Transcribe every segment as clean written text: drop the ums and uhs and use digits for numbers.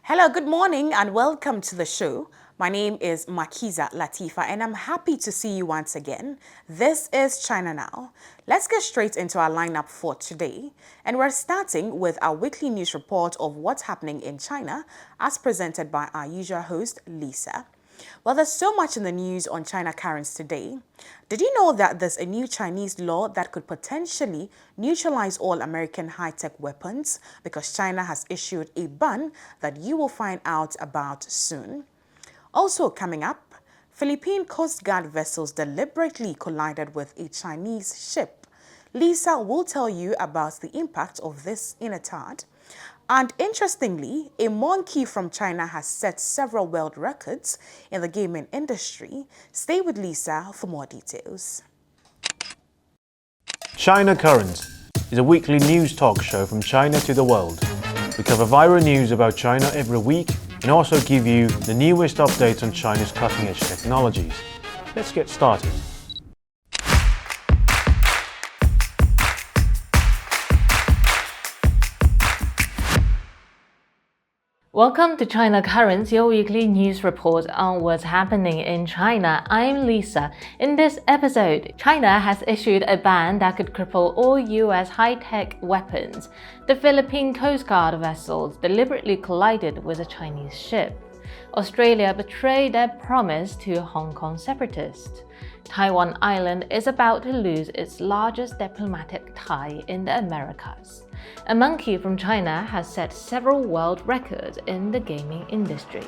Hello, good morning and welcome to the show. My name is Makiza Latifa and I'm happy to see you once again. This is China Now. Let's get straight into our lineup for today. And we're starting with our weekly news report of what's happening in China as presented by our usual host, Lisa. Well, there's so much in the news on China currents today. Did you know that there's a new Chinese law that could potentially neutralize all American high-tech weapons because China has issued a ban that you will find out about soon? Also coming up, Philippine Coast Guard vessels deliberately collided with a Chinese ship. Lisa will tell you about the impact of this in a tad. And interestingly, a monkey from China has set several world records in the gaming industry. Stay with Lisa for more details. China Current is a weekly news talk show from China to the world. We cover viral news about China every week and also give you the newest updates on China's cutting-edge technologies. Let's get started. Welcome to China Currents, your weekly news report on what's happening in China. I'm Lisa. In this episode, China has issued a ban that could cripple all US high-tech weapons. The Philippine Coast Guard vessels deliberately collided with a Chinese ship. Australia betrayed their promise to Hong Kong separatists. Taiwan Island is about to lose its largest diplomatic tie in the Americas. A monkey from China has set several world records in the gaming industry.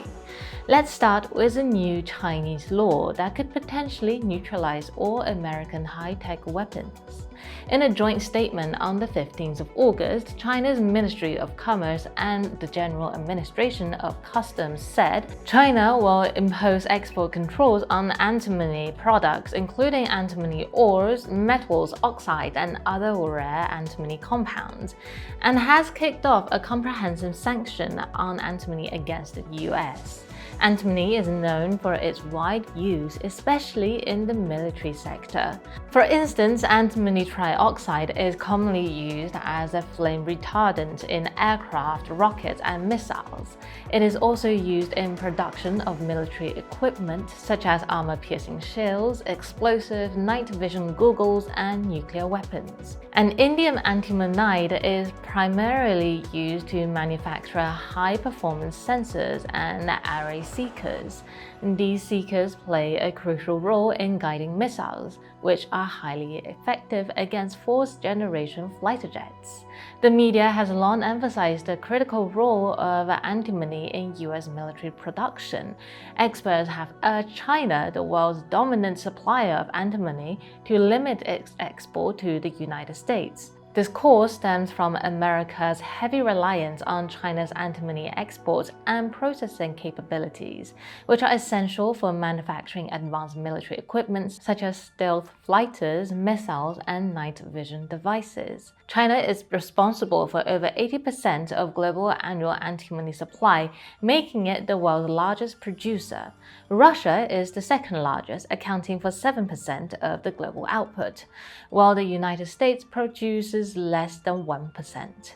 Let's start with a new Chinese law that could potentially neutralize all American high-tech weapons. In a joint statement on the 15th of August, China's Ministry of Commerce and the General Administration of Customs said China will impose export controls on antimony products, including antimony ores, metals, oxides, and other rare antimony compounds, and has kicked off a comprehensive sanction on antimony against the US. Antimony is known for its wide use, especially in the military sector. For instance, antimony trioxide is commonly used as a flame retardant in aircraft, rockets, and missiles. It is also used in production of military equipment such as armor-piercing shields, explosives, night vision goggles, and nuclear weapons. And indium antimonide is primarily used to manufacture high-performance sensors and array seekers. These seekers play a crucial role in guiding missiles, which are highly effective against fourth-generation fighter jets. The media has long emphasized the critical role of antimony in US military production. Experts have urged China, the world's dominant supplier of antimony, to limit its export to the United States. This call stems from America's heavy reliance on China's antimony exports and processing capabilities, which are essential for manufacturing advanced military equipment such as stealth fighters, missiles, and night vision devices. China is responsible for over 80% of global annual antimony supply, making it the world's largest producer. Russia is the second largest, accounting for 7% of the global output, while the United States produces less than 1%.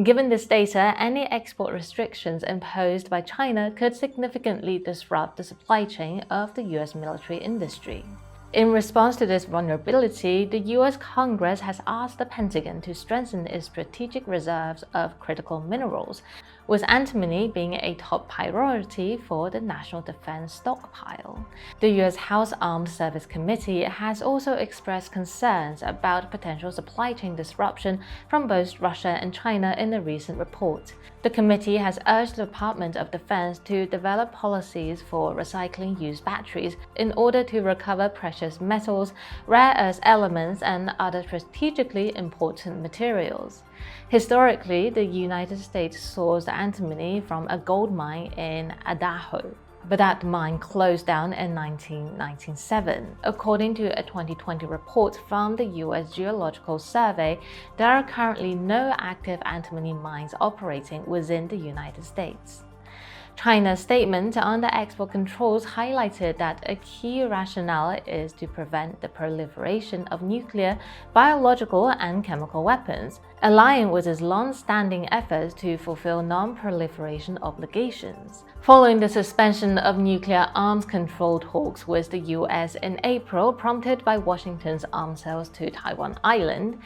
Given this data, any export restrictions imposed by China could significantly disrupt the supply chain of the US military industry. In response to this vulnerability, the US Congress has asked the Pentagon to strengthen its strategic reserves of critical minerals, with antimony being a top priority for the National Defense Stockpile. The US House Armed Services Committee has also expressed concerns about potential supply chain disruption from both Russia and China in a recent report. The committee has urged the Department of Defense to develop policies for recycling used batteries in order to recover precious metals, rare earth elements, and other strategically important materials. Historically, the United States sourced antimony from a gold mine in Idaho, but that mine closed down in 1997. According to a 2020 report from the US Geological Survey, there are currently no active antimony mines operating within the United States. China's statement on the export controls highlighted that a key rationale is to prevent the proliferation of nuclear, biological, and chemical weapons. aligning with its long-standing efforts to fulfill non-proliferation obligations. Following the suspension of nuclear arms control talks with the US in April, prompted by Washington's arms sales to Taiwan Island,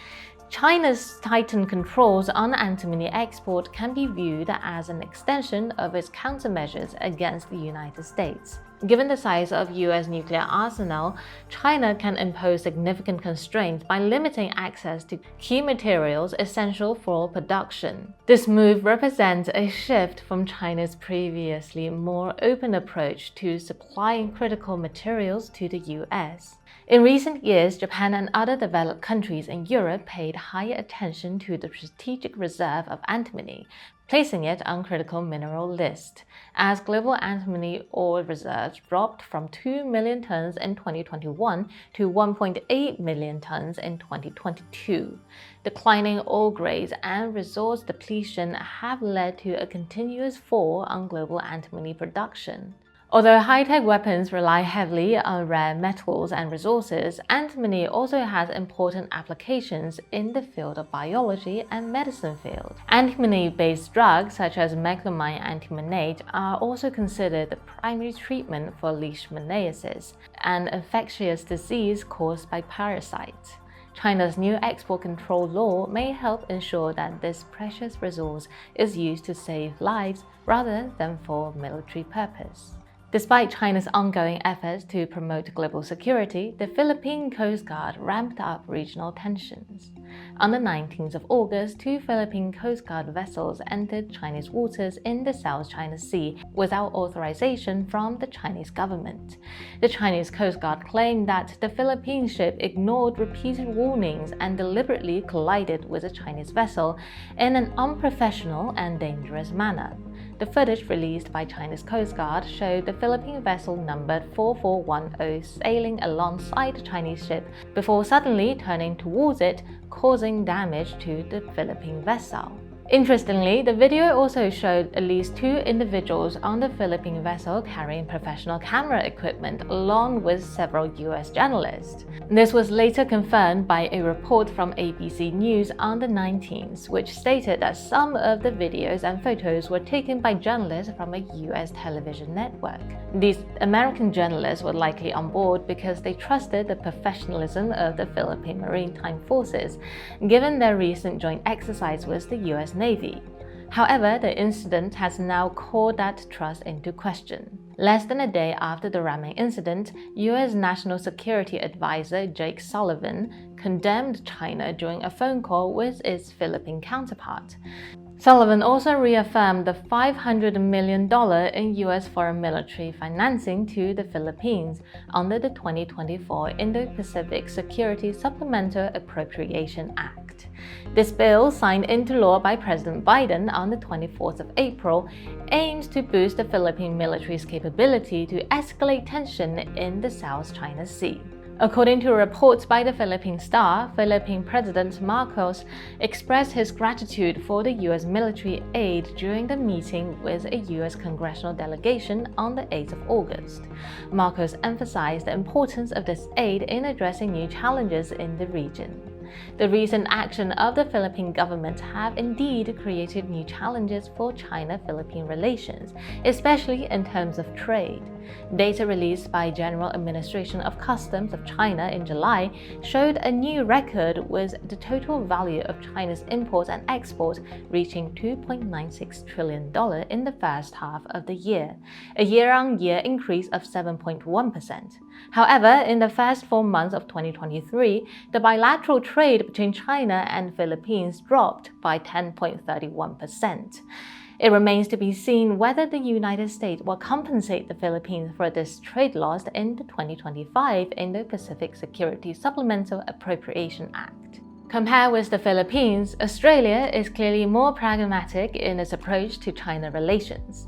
China's tightened controls on antimony export can be viewed as an extension of its countermeasures against the United States. Given the size of US nuclear arsenal, China can impose significant constraints by limiting access to key materials essential for production. This move represents a shift from China's previously more open approach to supplying critical materials to the US. In recent years, Japan and other developed countries in Europe paid higher attention to the strategic reserve of antimony, placing it on critical mineral list, as global antimony ore reserves dropped from 2 million tons in 2021 to 1.8 million tons in 2022. Declining ore grades and resource depletion have led to a continuous fall on global antimony production. Although high-tech weapons rely heavily on rare metals and resources, antimony also has important applications in the field of biology and medicine field. Antimony-based drugs such as meglumine antimonate are also considered the primary treatment for leishmaniasis, an infectious disease caused by parasites. China's new export control law may help ensure that this precious resource is used to save lives rather than for military purpose. Despite China's ongoing efforts to promote global security, the Philippine Coast Guard ramped up regional tensions. On the 19th of August, 2 Philippine Coast Guard vessels entered Chinese waters in the South China Sea without authorization from the Chinese government. The Chinese Coast Guard claimed that the Philippine ship ignored repeated warnings and deliberately collided with a Chinese vessel in an unprofessional and dangerous manner. The footage released by China's Coast Guard showed the Philippine vessel numbered 4410 sailing alongside the Chinese ship before suddenly turning towards it, causing damage to the Philippine vessel. Interestingly, the video also showed at least 2 individuals on the Philippine vessel carrying professional camera equipment along with several US journalists. This was later confirmed by a report from ABC News on the 19th, which stated that some of the videos and photos were taken by journalists from a US television network. These American journalists were likely on board because they trusted the professionalism of the Philippine Maritime Forces, given their recent joint exercise with the US Navy. However, the incident has now called that trust into question. Less than a day after the ramming incident, U.S. National Security Advisor Jake Sullivan condemned China during a phone call with its Philippine counterpart. Sullivan also reaffirmed the $500 million in U.S. foreign military financing to the Philippines under the 2024 Indo-Pacific Security Supplemental Appropriation Act. This bill, signed into law by President Biden on the 24th of April, aims to boost the Philippine military's capability to escalate tension in the South China Sea. According to reports by the Philippine Star, Philippine President Marcos expressed his gratitude for the U.S. military aid during the meeting with a U.S. congressional delegation on the 8th of August. Marcos emphasized the importance of this aid in addressing new challenges in the region. The recent action of the Philippine government have indeed created new challenges for China-Philippine relations, especially in terms of trade. Data released by General Administration of Customs of China in July showed a new record with the total value of China's imports and exports reaching $2.96 trillion in the first half of the year, a year-on-year increase of 7.1%. However, in the first 4 months of 2023, the bilateral trade between China and the Philippines dropped by 10.31%. It remains to be seen whether the United States will compensate the Philippines for this trade loss in the 2025 Indo-Pacific Security Supplemental Appropriation Act. Compared with the Philippines, Australia is clearly more pragmatic in its approach to China relations.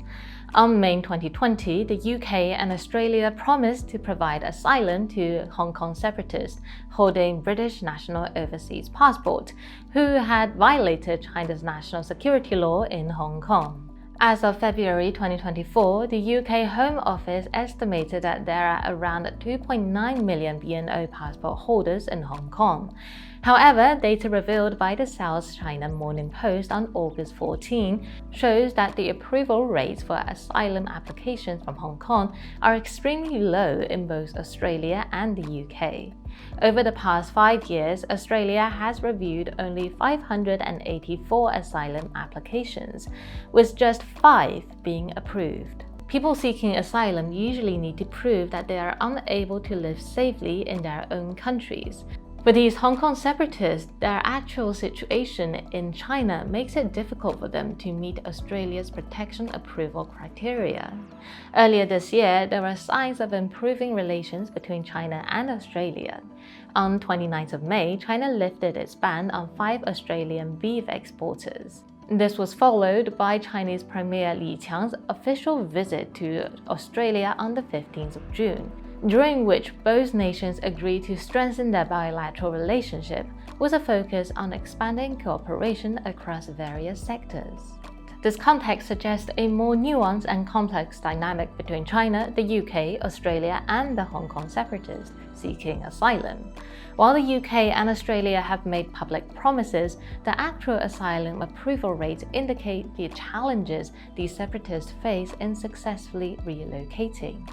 On May 2020, the UK and Australia promised to provide asylum to Hong Kong separatists holding British national overseas passport who had violated China's national security law in Hong Kong. As of February 2024, the UK Home Office estimated that there are around 2.9 million BNO passport holders in Hong Kong. However, data revealed by the South China Morning Post on August 14 shows that the approval rates for asylum applications from Hong Kong are extremely low in both Australia and the UK. Over the past 5 years, Australia has reviewed only 584 asylum applications, with just 5 being approved. People seeking asylum usually need to prove that they are unable to live safely in their own countries. For these Hong Kong separatists, their actual situation in China makes it difficult for them to meet Australia's protection approval criteria. Earlier this year, there were signs of improving relations between China and Australia. On 29th of May, China lifted its ban on 5 Australian beef exporters. This was followed by Chinese Premier Li Qiang's official visit to Australia on the 15th of June, during which both nations agreed to strengthen their bilateral relationship with a focus on expanding cooperation across various sectors. This context suggests a more nuanced and complex dynamic between China, the UK, Australia, and the Hong Kong separatists seeking asylum. While the UK and Australia have made public promises, the actual asylum approval rates indicate the challenges these separatists face in successfully relocating.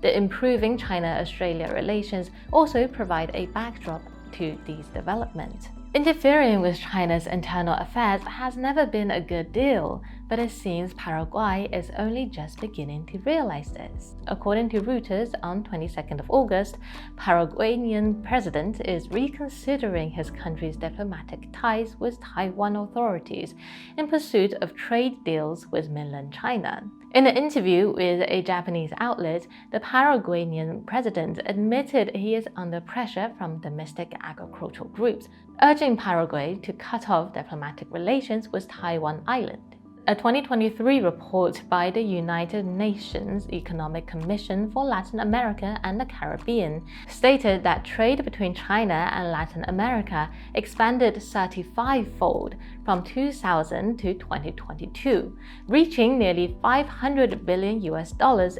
The improving China-Australia relations also provide a backdrop to these developments. Interfering with China's internal affairs has never been a good deal, but it seems Paraguay is only just beginning to realize this. According to Reuters, on 22nd of August, Paraguayan president is reconsidering his country's diplomatic ties with Taiwan authorities in pursuit of trade deals with mainland China. In an interview with a Japanese outlet, the Paraguayan president admitted he is under pressure from domestic agricultural groups, urging Paraguay to cut off diplomatic relations with Taiwan Island. A 2023 report by the United Nations Economic Commission for Latin America and the Caribbean stated that trade between China and Latin America expanded 35-fold from 2000 to 2022, reaching nearly $500 billion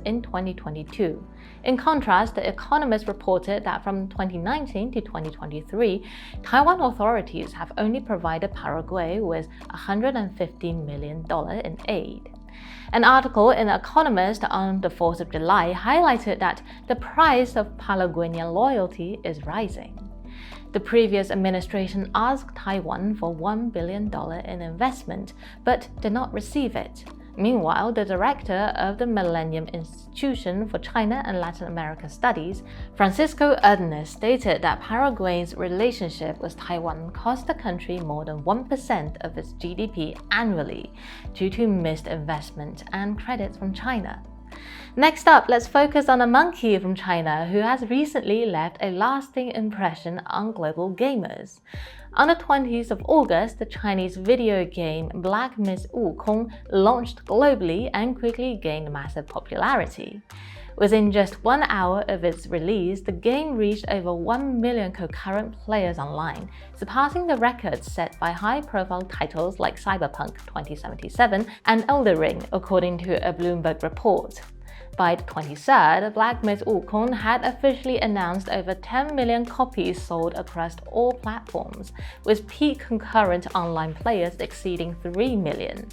in 2022. In contrast, The Economist reported that from 2019 to 2023, Taiwan authorities have only provided Paraguay with $150 million in aid. An article in The Economist on the 4th of July highlighted that the price of Paraguayan loyalty is rising. The previous administration asked Taiwan for $1 billion in investment, but did not receive it. Meanwhile, the director of the Millennium Institution for China and Latin America Studies, Francisco Urdenes, stated that Paraguay's relationship with Taiwan cost the country more than 1% of its GDP annually due to missed investment and credits from China. Next up, let's focus on a monkey from China who has recently left a lasting impression on global gamers. On the 20th of August, the Chinese video game Black Myth: Wukong launched globally and quickly gained massive popularity. Within just 1 hour of its release, the game reached over 1 million concurrent players online, surpassing the records set by high-profile titles like Cyberpunk 2077 and Elden Ring, according to a Bloomberg report. By the 23rd, Black Myth: Wukong had officially announced over 10 million copies sold across all platforms, with peak concurrent online players exceeding 3 million.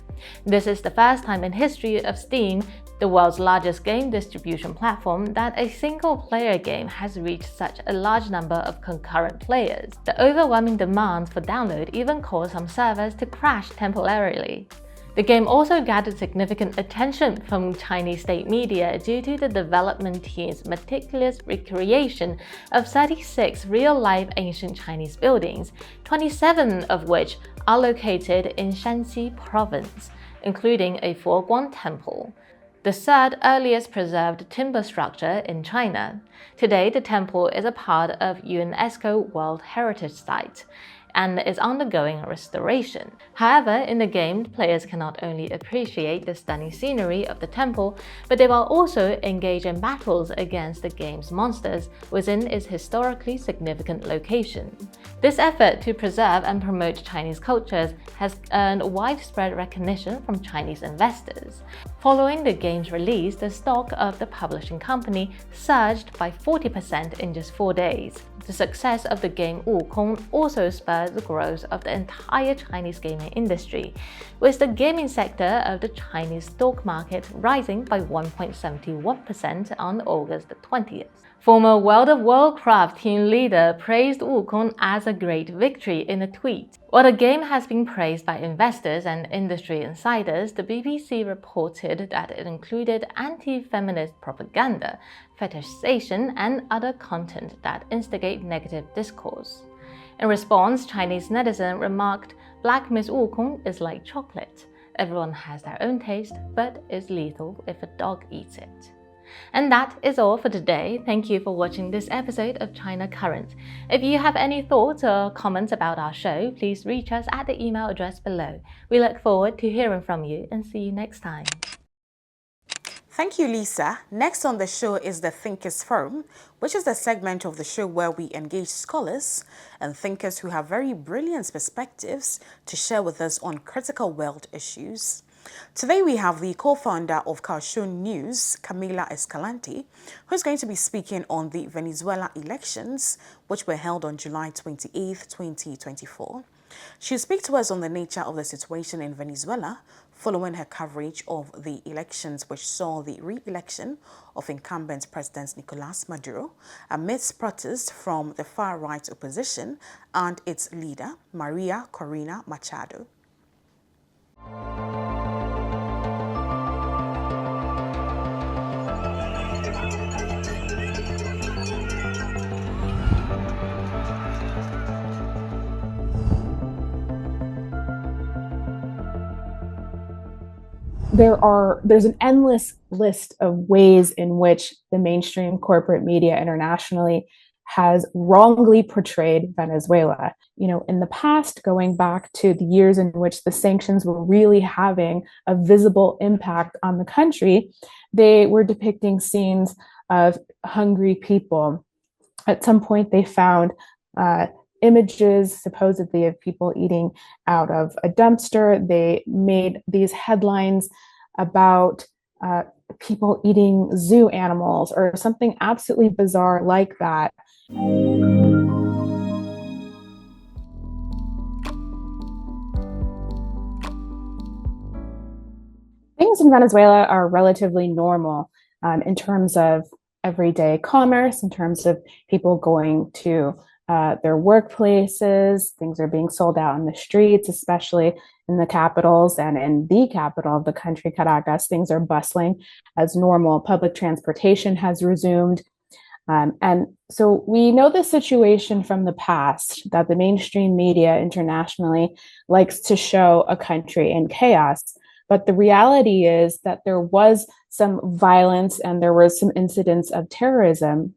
This is the first time in history of Steam, the world's largest game distribution platform, that a single-player game has reached such a large number of concurrent players. The overwhelming demand for download even caused some servers to crash temporarily. The game also gathered significant attention from Chinese state media due to the development team's meticulous recreation of 36 real-life ancient Chinese buildings, 27 of which are located in Shanxi province, including a Foguang temple, the third earliest preserved timber structure in China. Today, the temple is a part of UNESCO World Heritage Site. and is undergoing restoration. However, in the game, players can not only appreciate the stunning scenery of the temple, but they will also engage in battles against the game's monsters within its historically significant location. This effort to preserve and promote Chinese cultures has earned widespread recognition from Chinese investors. Following the game's release, the stock of the publishing company surged by 40% in just 4 days. The success of the game Wukong also spurred the growth of the entire Chinese gaming industry, with the gaming sector of the Chinese stock market rising by 1.71% on August 20th. Former World of Warcraft team leader praised Wukong as a great victory in a tweet. While the game has been praised by investors and industry insiders, the BBC reported that it included anti-feminist propaganda, fetishization, and other content that instigate negative discourse. In response, Chinese netizen remarked, "Black Miss Wukong is like chocolate. Everyone has their own taste, but is lethal if a dog eats it." And that is all for today. Thank you for watching this episode of China Current. If you have any thoughts or comments about our show, please reach us at the email address below. We look forward to hearing from you and see you next time. Thank you, Lisa. Next on the show is the Thinkers Forum, which is the segment of the show where we engage scholars and thinkers who have very brilliant perspectives to share with us on critical world issues. Today we have the co-founder of Kawschun News, Camila Escalante, who's going to be speaking on the Venezuela elections, which were held on July 28, 2024. She'll speak to us on the nature of the situation in Venezuela following her coverage of the elections, which saw the re-election of incumbent President Nicolas Maduro amidst protests from the far-right opposition and its leader, Maria Corina Machado. There's an endless list of ways in which the mainstream corporate media internationally has wrongly portrayed Venezuela. In the past, going back to the years in which the sanctions were really having a visible impact on the country, they were depicting scenes of hungry people. At some point, they found images supposedly of people eating out of a dumpster. They made these headlines about people eating zoo animals or something absolutely bizarre like that. Things in Venezuela are relatively normal in terms of everyday commerce, in terms of people going to their workplaces. Things are being sold out in the streets, especially in the capitals and in the capital of the country, Caracas. Things are bustling as normal. Public transportation has resumed. And so we know the situation from the past, that the mainstream media internationally likes to show a country in chaos. But the reality is that there was some violence and there was some incidents of terrorism.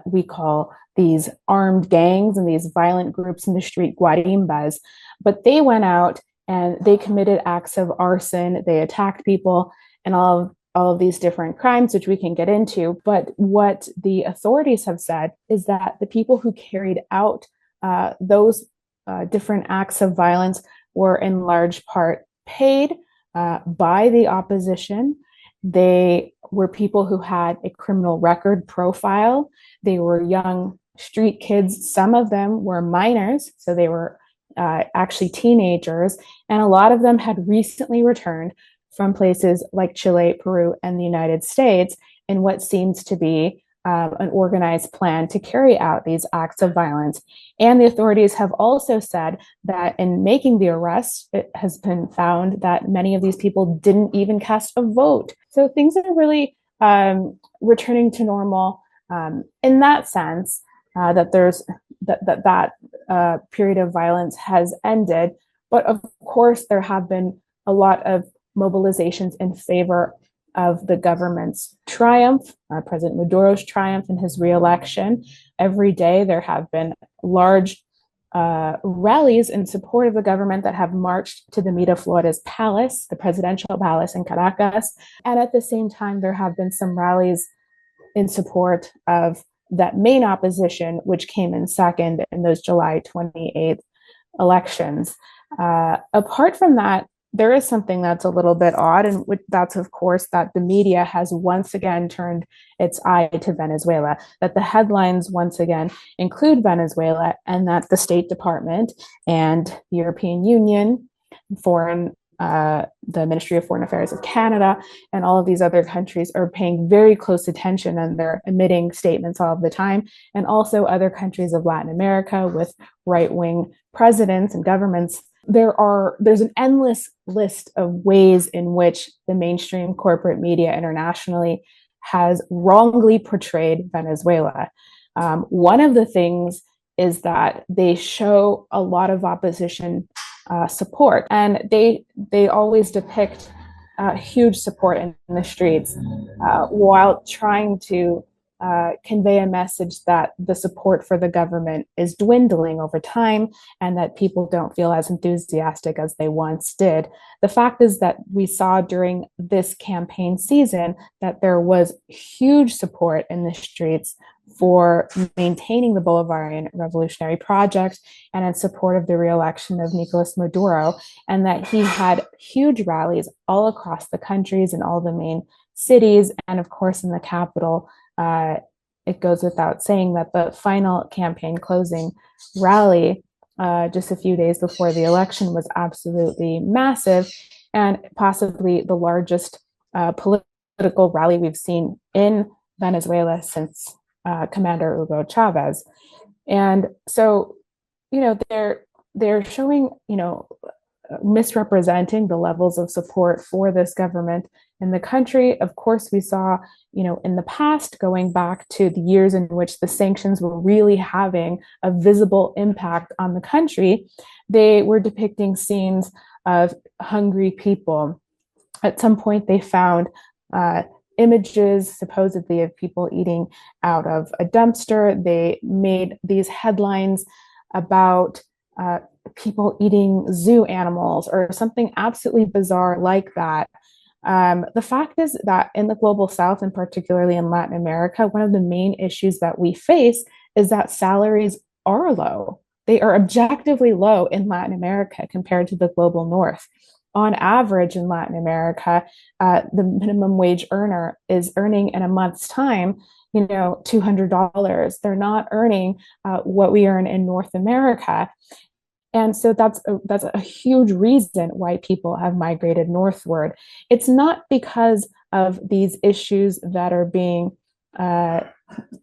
We call these armed gangs and these violent groups in the street guarimbas. But they went out and they committed acts of arson. They attacked people and all of these different crimes, which we can get into. But what the authorities have said is that the people who carried out those different acts of violence were in large part paid by the opposition. They were people who had a criminal record profile. They were young street kids. Some of them were minors, so they were actually teenagers. And a lot of them had recently returned from places like Chile, Peru, and the United States in what seems to be an organized plan to carry out these acts of violence. And the authorities have also said that in making the arrests, it has been found that many of these people didn't even cast a vote. So things are really returning to normal in that sense, that there's that period of violence has ended. But of course, there have been a lot of mobilizations in favor of the government's triumph, President Maduro's triumph in his re-election. Every day there have been large rallies in support of the government that have marched to the Miraflores Palace, the presidential palace in Caracas. And at the same time, there have been some rallies in support of that main opposition, which came in second in those July 28th elections. Apart from that, there is something that's a little bit odd, and that's, of course, that the media has once again turned its eye to Venezuela, that the headlines once again include Venezuela, and that the State Department and the European Union, the Ministry of Foreign Affairs of Canada, and all of these other countries are paying very close attention, and they're emitting statements all of the time. And also other countries of Latin America with right-wing presidents and governments. There's an endless list of ways in which the mainstream corporate media internationally has wrongly portrayed Venezuela. One of the things is that they show a lot of opposition support, and they always depict huge support in the streets while trying to convey a message that the support for the government is dwindling over time and that people don't feel as enthusiastic as they once did. The fact is that we saw during this campaign season that there was huge support in the streets for maintaining the Bolivarian Revolutionary Project and in support of the re-election of Nicolas Maduro, and that he had huge rallies all across the countries in all the main cities, and of course in the capital. It goes without saying that the final campaign closing rally just a few days before the election was absolutely massive, and possibly the largest political rally we've seen in Venezuela since Commander Hugo Chavez. And so, they're showing, misrepresenting the levels of support for this government in the country. Of course, we saw, in the past, going back to the years in which the sanctions were really having a visible impact on the country, they were depicting scenes of hungry people. At some point, they found images supposedly of people eating out of a dumpster. They made these headlines about people eating zoo animals or something absolutely bizarre like that. The fact is that in the global South, and particularly in Latin America, one of the main issues that we face is that salaries are low. They are objectively low in Latin America compared to the global North. On average in Latin America, the minimum wage earner is earning in a month's time, $200. They're not earning what we earn in North America. And so that's a huge reason why people have migrated northward. It's not because of these issues that are being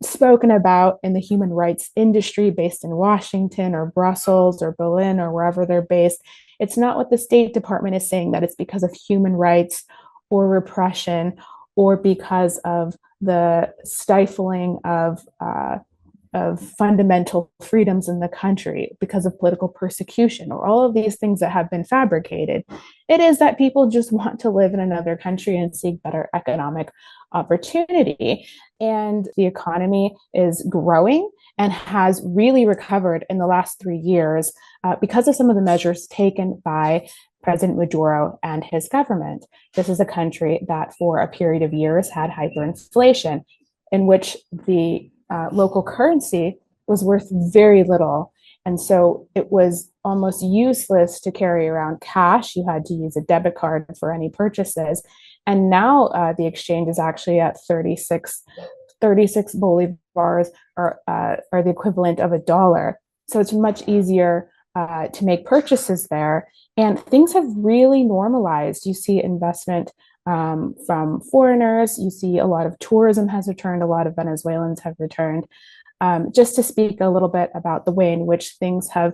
spoken about in the human rights industry based in Washington or Brussels or Berlin or wherever they're based. It's not what the State Department is saying, that it's because of human rights or repression or because of the stifling of fundamental freedoms in the country, because of political persecution or all of these things that have been fabricated. It is that people just want to live in another country and seek better economic opportunity. And the economy is growing and has really recovered in the last 3 years because of some of the measures taken by President Maduro and his government. This is a country that for a period of years had hyperinflation, in which the local currency was worth very little. And so it was almost useless to carry around cash. You had to use a debit card for any purchases. And now the exchange is actually at 36 bolivars are the equivalent of $1. So it's much easier to make purchases there. And things have really normalized. You see investment from foreigners. You see a lot of tourism has returned. A lot of Venezuelans have returned. Just to speak a little bit about the way in which things have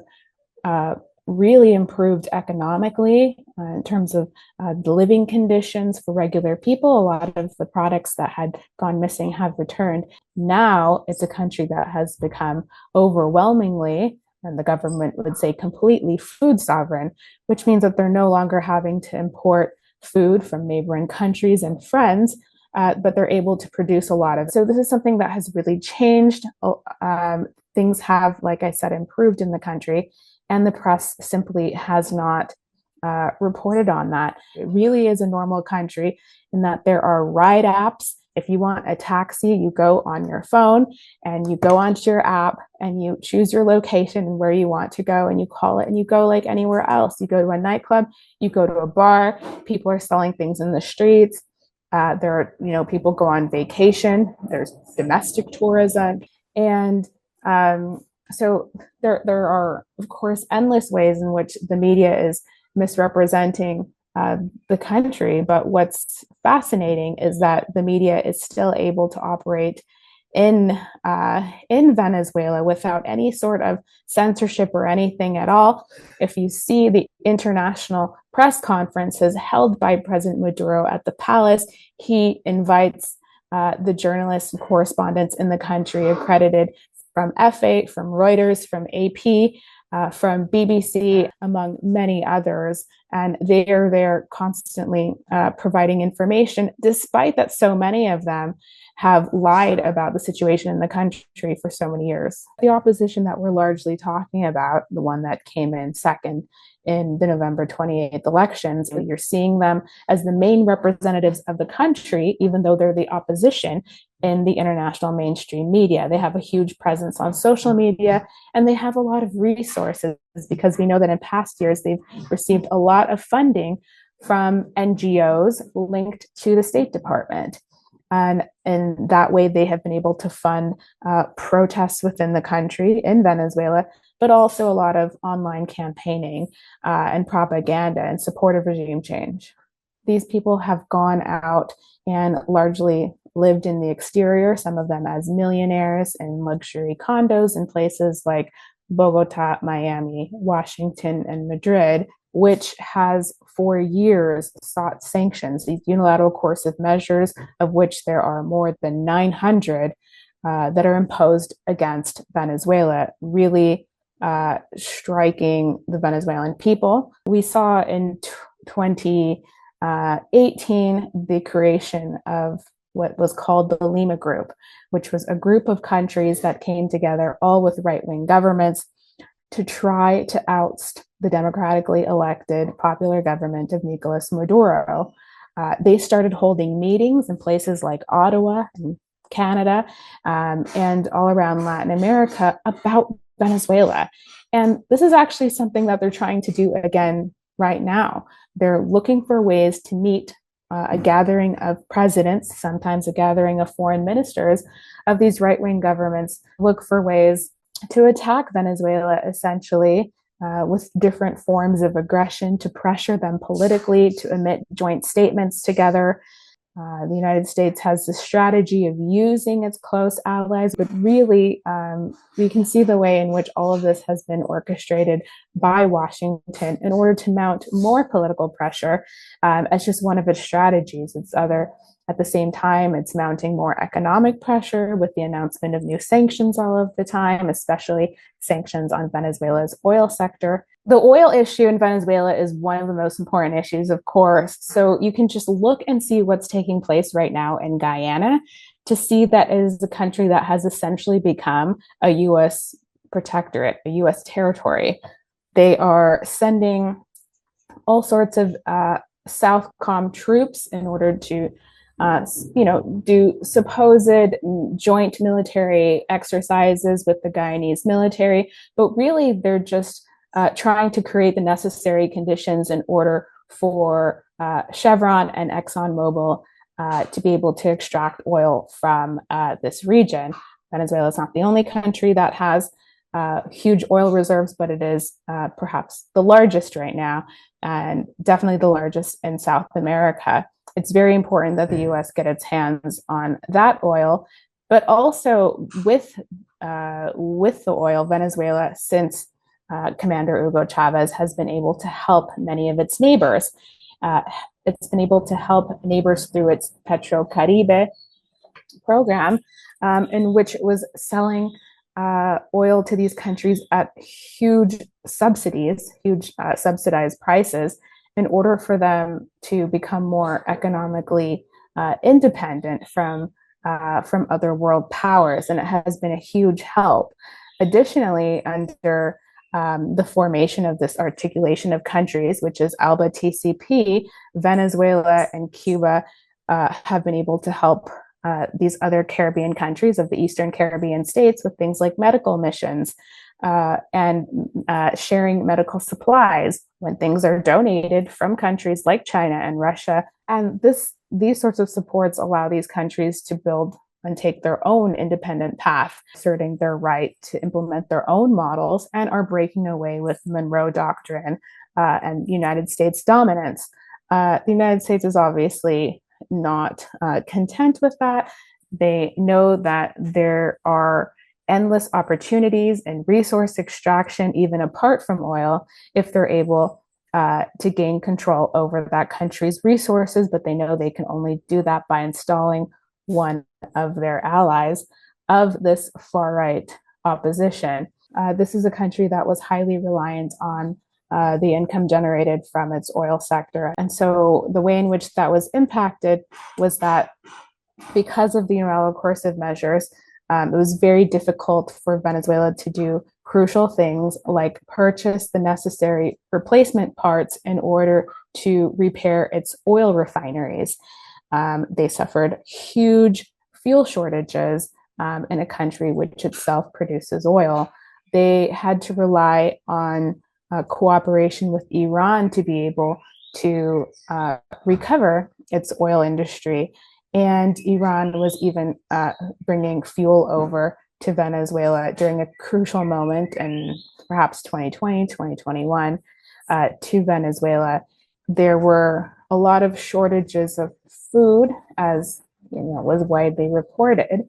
really improved economically in terms of the living conditions for regular people. A lot of the products that had gone missing have returned. Now it's a country that has become overwhelmingly, and the government would say completely, food sovereign, which means that they're no longer having to import food from neighboring countries and friends, but they're able to produce a lot of. So this is something that has really changed. things have, like I said, improved in the country, and the press simply has not reported on that. It really is a normal country in that there are ride apps. If you want a taxi, you go on your phone and you go onto your app and you choose your location and where you want to go and you call it and you go like anywhere else. You go to a nightclub, you go to a bar, people are selling things in the streets. There are, people go on vacation. There's domestic tourism. And so there are, of course, endless ways in which the media is misrepresenting the country. But what's fascinating is that the media is still able to operate in Venezuela without any sort of censorship or anything at all. If you see the international press conferences held by President Maduro at the palace, he invites the journalists and correspondents in the country accredited from F8, from Reuters, from AP, from BBC, among many others. And they are there constantly providing information, despite that so many of them have lied about the situation in the country for so many years. The opposition that we're largely talking about, the one that came in second in the November 28th elections, you're seeing them as the main representatives of the country, even though they're the opposition in the international mainstream media. They have a huge presence on social media, and they have a lot of resources because we know that in past years, they've received a lot of funding from NGOs linked to the State Department. And in that way, they have been able to fund protests within the country in Venezuela, but also a lot of online campaigning and propaganda in support of regime change. These people have gone out and largely lived in the exterior, some of them as millionaires in luxury condos in places like Bogota, Miami, Washington, and Madrid, which has for years sought sanctions, these unilateral coercive measures, of which there are more than 900 that are imposed against Venezuela, really striking the Venezuelan people. We saw in 2018 the creation of what was called the Lima Group, which was a group of countries that came together, all with right-wing governments, to try to oust the democratically elected popular government of Nicolas Maduro. They started holding meetings in places like Ottawa and Canada and all around Latin America about Venezuela. And this is actually something that they're trying to do again right now. They're looking for ways to meet a gathering of presidents, sometimes a gathering of foreign ministers of these right-wing governments, look for ways to attack Venezuela, essentially, with different forms of aggression, to pressure them politically, to emit joint statements together. The United States has the strategy of using its close allies, but really we can see the way in which all of this has been orchestrated by Washington in order to mount more political pressure as just one of its strategies. At the same time, it's mounting more economic pressure with the announcement of new sanctions all of the time, especially sanctions on Venezuela's oil sector. The oil issue in Venezuela is one of the most important issues, of course. So you can just look and see what's taking place right now in Guyana to see that it is a country that has essentially become a U.S. protectorate, a U.S. territory. They are sending all sorts of Southcom troops in order to do supposed joint military exercises with the Guyanese military, but really they're just trying to create the necessary conditions in order for Chevron and ExxonMobil to be able to extract oil from this region. Venezuela is not the only country that has huge oil reserves, but it is perhaps the largest right now, and definitely the largest in South America. It's very important that the U.S. get its hands on that oil, but also with the oil, Venezuela, since Commander Hugo Chavez has been able to help many of its neighbors. It's been able to help neighbors through its PetroCaribe program, in which it was selling oil to these countries at huge subsidies, huge subsidized prices, in order for them to become more economically independent from other world powers. And it has been a huge help. Additionally, under the formation of this articulation of countries, which is ALBA TCP, Venezuela and Cuba have been able to help these other Caribbean countries of the Eastern Caribbean states with things like medical missions and sharing medical supplies when things are donated from countries like China and Russia. And these sorts of supports allow these countries to build and take their own independent path, asserting their right to implement their own models, and are breaking away with Monroe Doctrine and United States dominance. The United States is obviously not content with that. They know that there are endless opportunities in resource extraction, even apart from oil, if they're able to gain control over that country's resources, but they know they can only do that by installing one of their allies of this far-right opposition. This is a country that was highly reliant on the income generated from its oil sector. And so the way in which that was impacted was that because of the unilateral coercive measures, it was very difficult for Venezuela to do crucial things like purchase the necessary replacement parts in order to repair its oil refineries. They suffered huge fuel shortages in a country which itself produces oil. They had to rely on cooperation with Iran to be able to recover its oil industry. And Iran was even bringing fuel over to Venezuela during a crucial moment in perhaps 2020, 2021 to Venezuela. There were a lot of shortages of food, as was widely reported.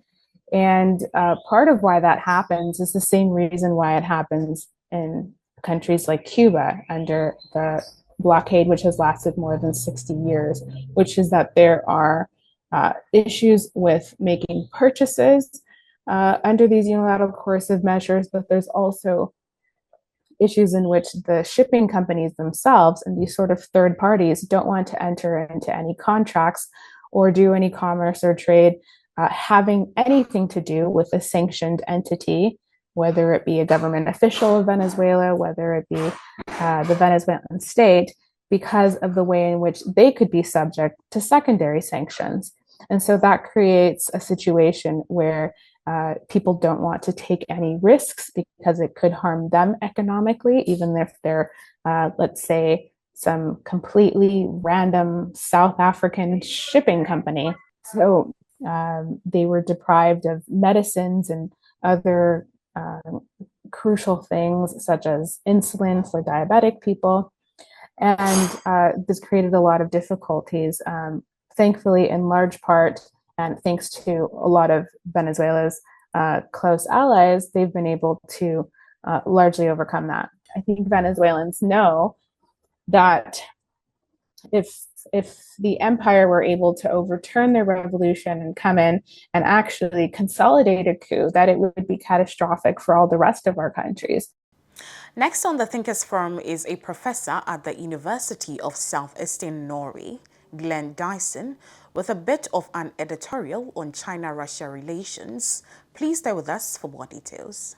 And part of why that happens is the same reason why it happens in countries like Cuba under the blockade, which has lasted more than 60 years, which is that there are issues with making purchases under these unilateral coercive measures, but there's also issues in which the shipping companies themselves and these sort of third parties don't want to enter into any contracts or do any commerce or trade having anything to do with a sanctioned entity, whether it be a government official of Venezuela, whether it be the Venezuelan state, because of the way in which they could be subject to secondary sanctions. And so that creates a situation where people don't want to take any risks because it could harm them economically, even if they're, let's say, some completely random South African shipping company. So they were deprived of medicines and other crucial things such as insulin for diabetic people. And this created a lot of difficulties. Thankfully, in large part, and thanks to a lot of Venezuela's close allies, they've been able to largely overcome that. I think Venezuelans know that if the empire were able to overturn their revolution and come in and actually consolidate a coup, that it would be catastrophic for all the rest of our countries. Next on the Thinkers Forum is a professor at the University of South-Eastern Norway, Glenn Diesen, with a bit of an editorial on China-Russia relations. Please stay with us for more details.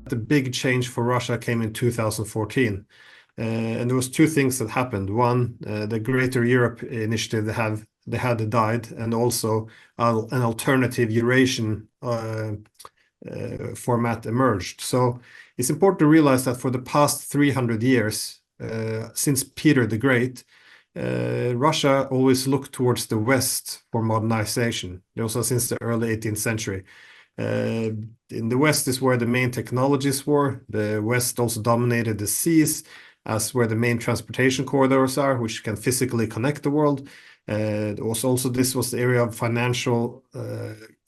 The big change for Russia came in 2014. And there was two things that happened. One, the Greater Europe initiative they had died, and also an alternative Eurasian format emerged. So it's important to realize that for the past 300 years, since Peter the Great, Russia always looked towards the West for modernization, also since the early 18th century. In the West is where the main technologies were. The West also dominated the seas, as where the main transportation corridors are, which can physically connect the world. Also, this was the area of financial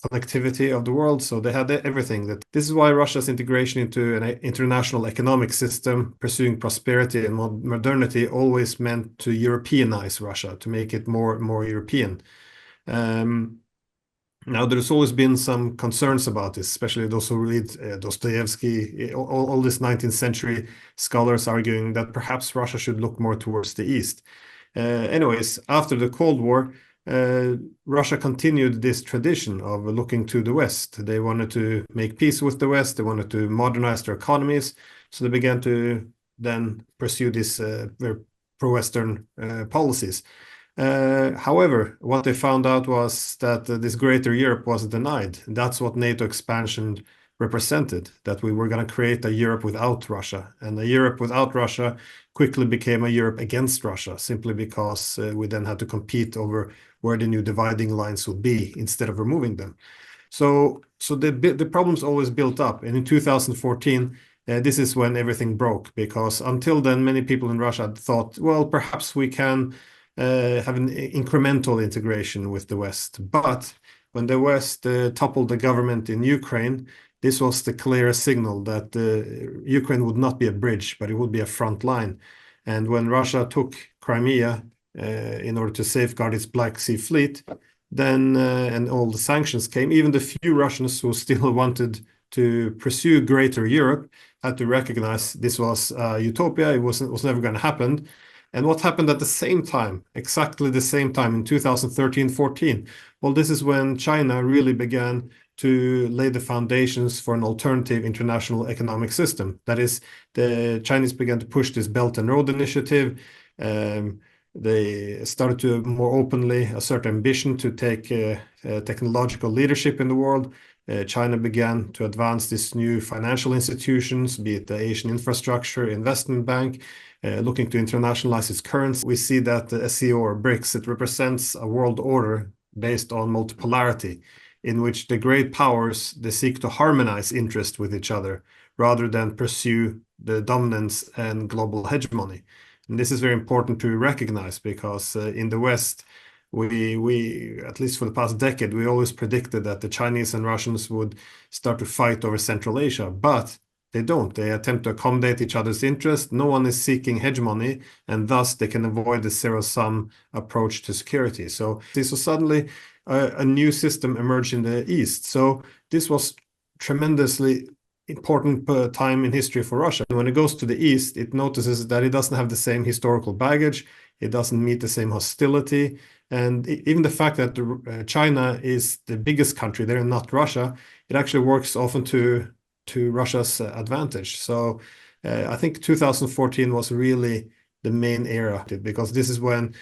connectivity of the world, so they had everything. This is why Russia's integration into an international economic system, pursuing prosperity and modernity, always meant to Europeanize Russia, to make it more European. Now, there's always been some concerns about this, especially those who read Dostoevsky, all these 19th century scholars arguing that perhaps Russia should look more towards the East. Anyways, after the Cold War, Russia continued this tradition of looking to the West. They wanted to make peace with the West. They wanted to modernize their economies. So they began to then pursue these very pro-Western policies. However, what they found out was that this greater Europe was denied. That's what NATO expansion represented, that we were going to create a Europe without Russia. And a Europe without Russia quickly became a Europe against Russia, simply because we then had to compete over where the new dividing lines would be instead of removing them. So the problems always built up. And in 2014, this is when everything broke, because until then, many people in Russia thought, well, perhaps we can have an incremental integration with the West. But when the West toppled the government in Ukraine, this was the clear signal that Ukraine would not be a bridge, but it would be a front line. And when Russia took Crimea in order to safeguard its Black Sea fleet, then and all the sanctions came, even the few Russians who still wanted to pursue greater Europe had to recognize this was utopia. It was never going to happen. And what happened at the same time, exactly the same time in 2013-14? Well, this is when China really began to lay the foundations for an alternative international economic system. That is, the Chinese began to push this Belt and Road Initiative. They started to more openly assert ambition to take technological leadership in the world. China began to advance these new financial institutions, be it the Asian Infrastructure Investment Bank, looking to internationalize its currency. We see that the SCO or BRICS, it represents a world order based on multipolarity, in which the great powers, they seek to harmonize interest with each other rather than pursue the dominance and global hegemony. And this is very important to recognize, because in the West, we at least for the past decade, we always predicted that the Chinese and Russians would start to fight over Central Asia, but they don't. They attempt to accommodate each other's interests. No one is seeking hegemony, and thus they can avoid the zero-sum approach to security. So suddenly a new system emerged in the East. So this was tremendously important time in history for Russia. And when it goes to the East, it notices that it doesn't have the same historical baggage. It doesn't meet the same hostility. And even the fact that China is the biggest country there and not Russia, it actually works often to Russia's advantage. So I think 2014 was really the main era, because this is when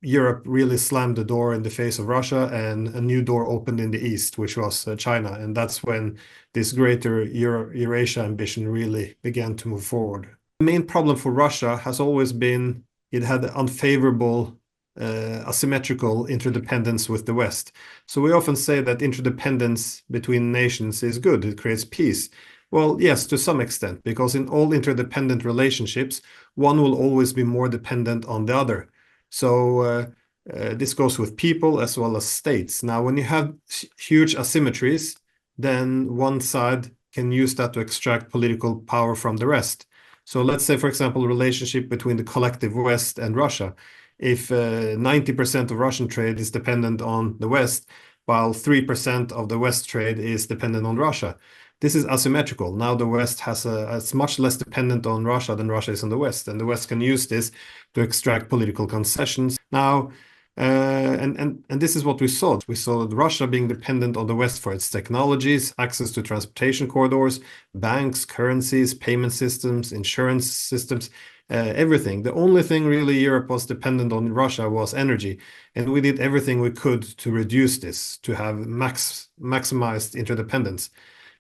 Europe really slammed the door in the face of Russia, and a new door opened in the East, which was China. And that's when this greater Eurasia ambition really began to move forward. The main problem for Russia has always been it had unfavorable asymmetrical interdependence with the West. So we often say that interdependence between nations is good, it creates peace. Well, yes, to some extent, because in all interdependent relationships, one will always be more dependent on the other. So this goes with people as well as states. Now, when you have huge asymmetries, then one side can use that to extract political power from the rest. So let's say, for example, a relationship between the collective West and Russia. If 90% of Russian trade is dependent on the West, while 3% of the West trade is dependent on Russia. This is asymmetrical. Now the West it's much less dependent on Russia than Russia is on the West, and the West can use this to extract political concessions. Now, and this is what we saw. We saw that Russia being dependent on the West for its technologies, access to transportation corridors, banks, currencies, payment systems, insurance systems, everything. The only thing really Europe was dependent on Russia was energy. And we did everything we could to reduce this, to have maximized interdependence.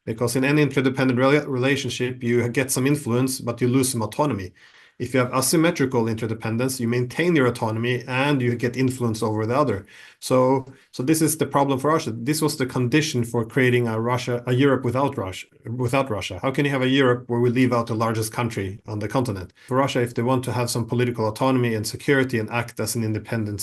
Because in any interdependent relationship, you get some influence, but you lose some autonomy. If you have asymmetrical interdependence, you maintain your autonomy and you get influence over the other. So this is the problem for Russia. This was the condition for creating a Europe without Russia. How can you have a Europe where we leave out the largest country on the continent? For Russia, if they want to have some political autonomy and security and act as an independent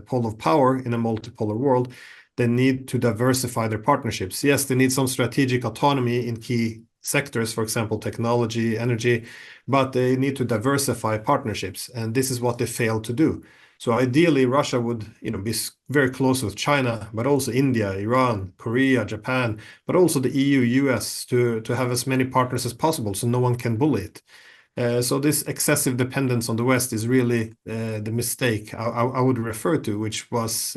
pole of power in a multipolar world, they need to diversify their partnerships. Yes, they need some strategic autonomy in key sectors, for example, technology, energy, but they need to diversify partnerships, and this is what they failed to do. So ideally, Russia would, be very close with China, but also India, Iran, Korea, Japan, but also the EU, US, to have as many partners as possible, so no one can bully it. So this excessive dependence on the West is really the mistake I would refer to, which was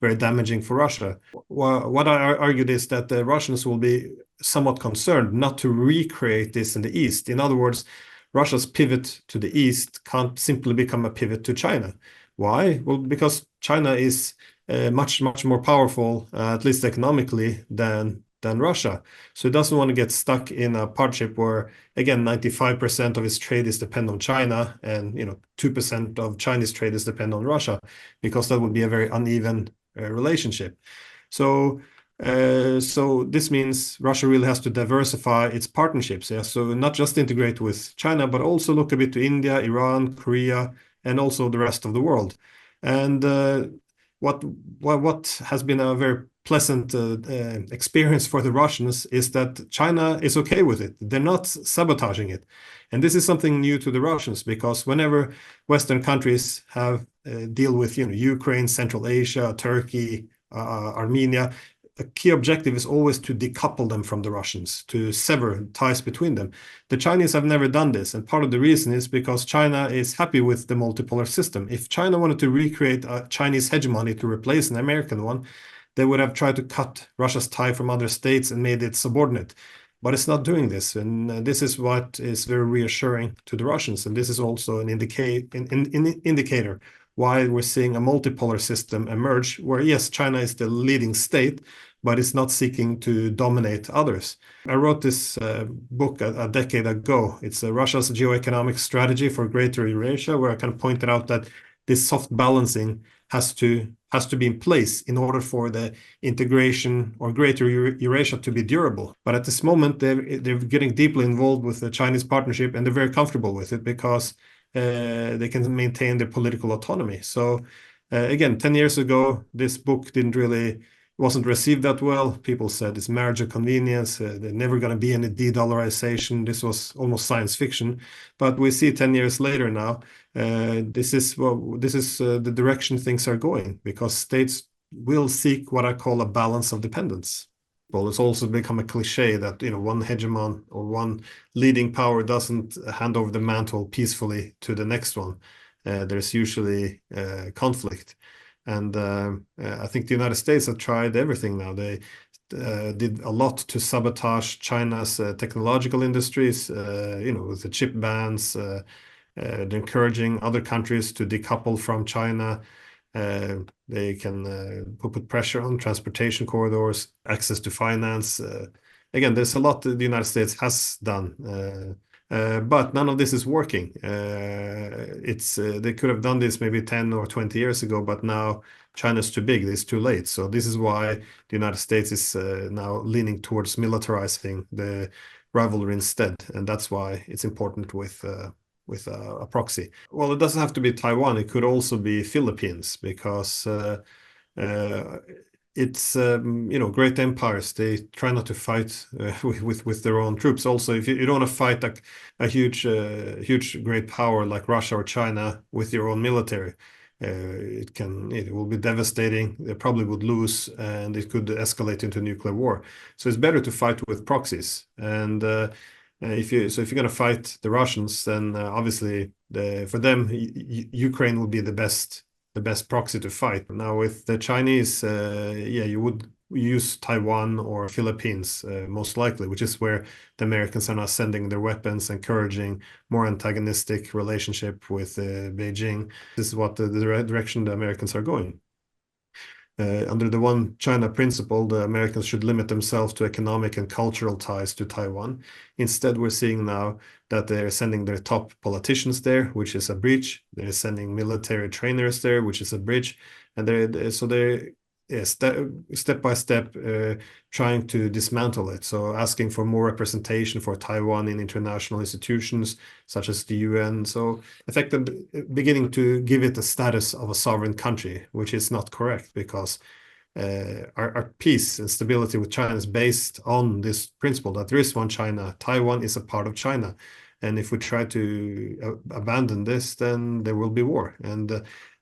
very damaging for Russia. What I argued is that the Russians will be somewhat concerned not to recreate this in the East. In other words, Russia's pivot to the East can't simply become a pivot to China. Why? Well, because China is much more powerful, at least economically, than Russia. So it doesn't want to get stuck in a partnership where, again, 95% of its trade is dependent on China, and 2% of Chinese trade is dependent on Russia, because that would be a very uneven relationship. So this means Russia really has to diversify its partnerships. Yeah? So not just integrate with China, but also look a bit to India, Iran, Korea, and also the rest of the world. And what has been a very pleasant experience for the Russians is that China is okay with it. They're not sabotaging it. And this is something new to the Russians, because whenever Western countries have deal with Ukraine, Central Asia, Turkey, Armenia, a key objective is always to decouple them from the Russians, to sever ties between them. The Chinese have never done this, and part of the reason is because China is happy with the multipolar system. If China wanted to recreate a Chinese hegemony to replace an American one, they would have tried to cut Russia's tie from other states and made it subordinate. But it's not doing this, and this is what is very reassuring to the Russians, and this is also an indicator why we're seeing a multipolar system emerge, where yes, China is the leading state, but it's not seeking to dominate others. I wrote this book a decade ago. It's Russia's Geoeconomic Strategy for Greater Eurasia, where I kind of pointed out that this soft balancing has to be in place in order for the integration or Greater Eurasia to be durable. But at this moment, they're getting deeply involved with the Chinese partnership, and they're very comfortable with it because they can maintain their political autonomy. So again, 10 years ago, this book wasn't received that well. People said it's marriage of convenience. There's never going to be any de-dollarization. This was almost science fiction. But we see 10 years later now, this is the direction things are going, because states will seek what I call a balance of dependence. Well, it's also become a cliche that one hegemon or one leading power doesn't hand over the mantle peacefully to the next one. There's usually conflict. And I think the United States have tried everything now. They did a lot to sabotage China's technological industries, with the chip bans, they're encouraging other countries to decouple from China. They can put pressure on transportation corridors, access to finance. Again, there's a lot that the United States has done. But none of this is working. They could have done this maybe 10 or 20 years ago, but now China's too big, it's too late. So this is why the United States is now leaning towards militarizing the rivalry instead. And that's why it's important with a proxy. Well, it doesn't have to be Taiwan. It could also be Philippines, because it's great empires. They try not to fight with their own troops. Also, if you don't want to fight a huge great power like Russia or China with your own military, it will be devastating. They probably would lose, and it could escalate into nuclear war. So it's better to fight with proxies. And if you're going to fight the Russians, then obviously for them Ukraine would be the best proxy to fight. Now with the Chinese, you would use Taiwan or Philippines most likely, which is where the Americans are now sending their weapons, encouraging more antagonistic relationship with Beijing. This is what the direction the Americans are going. Under the One China principle, the Americans should limit themselves to economic and cultural ties to Taiwan. Instead, we're seeing now that they're sending their top politicians there, which is a breach. They're sending military trainers there, which is a breach. And they're step by step trying to dismantle it. So asking for more representation for Taiwan in international institutions such as the UN. So effectively beginning to give it the status of a sovereign country, which is not correct, because our peace and stability with China is based on this principle that there is one China. Taiwan is a part of China. And if we try to abandon this, then there will be war. And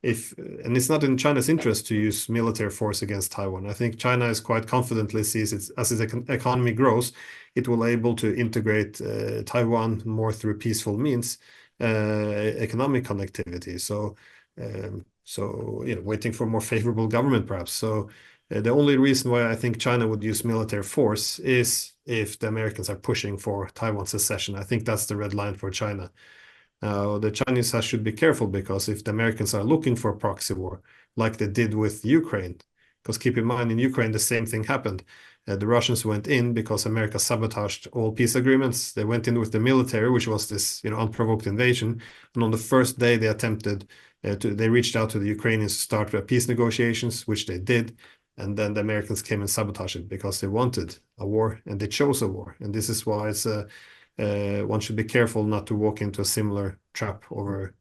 it's not in China's interest to use military force against Taiwan. I think China is quite confidently sees it as its economy grows, it will able to integrate Taiwan more through peaceful means, economic connectivity. So waiting for more favorable government perhaps. So the only reason why I think China would use military force is if the Americans are pushing for Taiwan secession. I think that's the red line for China. Now, the Chinese should be careful, because if the Americans are looking for a proxy war, like they did with Ukraine, because keep in mind, in Ukraine, the same thing happened. The Russians went in because America sabotaged all peace agreements. They went in with the military, which was this, unprovoked invasion. And on the first day, they attempted they reached out to the Ukrainians to start peace negotiations, which they did. And then the Americans came and sabotaged it because they wanted a war and they chose a war. And this is why it's one should be careful not to walk into a similar trap over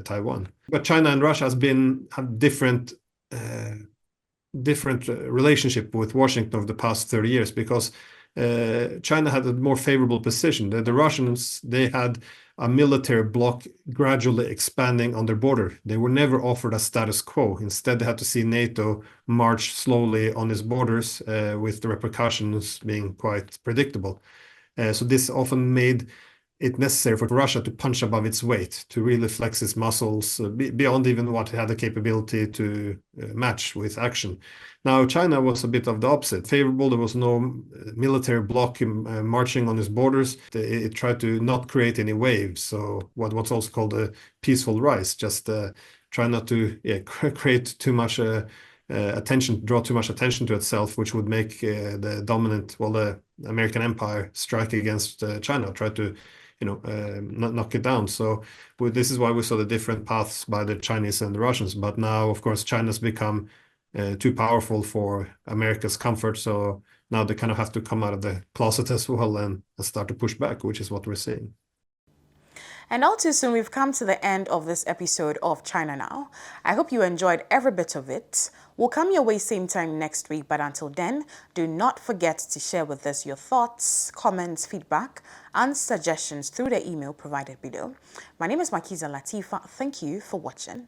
Taiwan. But China and Russia have different relationship with Washington over the past 30 years, because China had a more favorable position. The Russians, they had a military bloc gradually expanding on their border. They were never offered a status quo. Instead, they had to see NATO march slowly on its borders, with the repercussions being quite predictable. So this often made it necessary for Russia to punch above its weight, to really flex its muscles beyond even what it had the capability to match with action. Now, China was a bit of the opposite. Favorable, there was no military bloc marching on its borders. It tried to not create any waves. So what's also called a peaceful rise, just try not to create too much draw too much attention to itself, which would make the American empire strike against China, try to knock it down. So this is why we saw the different paths by the Chinese and the Russians. But now, of course, China's become too powerful for America's comfort. So now they kind of have to come out of the closet as well and start to push back, which is what we're seeing. And all too soon, we've come to the end of this episode of China Now. I hope you enjoyed every bit of it. We'll come your way same time next week, but until then, do not forget to share with us your thoughts, comments, feedback, and suggestions through the email provided below. My name is Makiza Latifa. Thank you for watching.